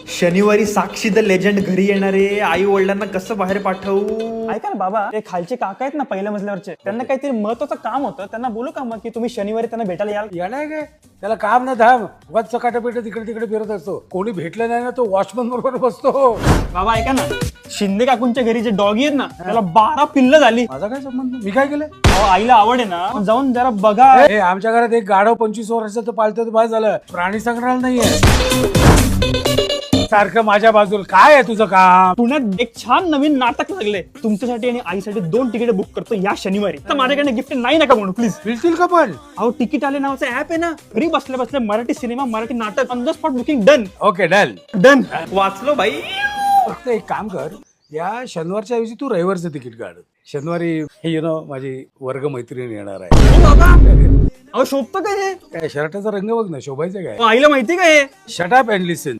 शनिवारी साक्षी the legend घरी येणारे, आई वडिलांना कसं बाहेर पाठवू? ऐका ना बाबा, ते खालचे काका आहेत ना पहिल्या मजल्यावरचे, त्यांना काहीतरी महत्वाचं काम होतं. त्यांना बोलू का मग की तुम्ही शनिवारी त्यांना भेटायला याल? येणार काय त्याला काम ना धाम उगाच चकाटापेट तिकडे तिकडे फिरत असतो. कोणी भेटलं नाही ना तो वॉचमन बरोबर बसतो. बाबा ऐका ना, शिंदे काकूंच्या घरी जे डॉगी आहेत ना, त्याला 12 पिल्लं झाली. माझा काय संबंध? मी काय केलं? अहो, आईला आवड आहे ना, जाऊन जरा बघा. हे आमच्या घरात एक गाढव 25 वर्षाचं पाळतं तर बाद झालं. प्राणी संग्रहालय नाहीये. सारखं माझ्या बाजूला काय आहे तुझं काम? पुण्यात एक छान नवीन नाटक लागले तुमच्यासाठी आणि आईसाठी. 2 तिकीट बुक करतो या शनिवारी. तर माझ्याकडे गिफ्ट नाही नका म्हणून प्लीज. मिळतील का पण? अहो, तिकीट आले नावाचं ऍप आहे ना, घरी बसल्या बसल्या मराठी सिनेमा, मराठी नाटक, on the spot booking done. Okay done. Done. वाचलो बाई. फक्त एक काम कर, या शनिवारच्या ऐवजी तू रविवारचं तिकीट काढ. शनिवारी माझी वर्ग मैत्रीण येणार आहे. अहो, शोभतं काय हे? काय शर्टाचा रंग बघ ना, शोभायचं काय? अहो, आईला माहिती काय हे? Shut up and listen.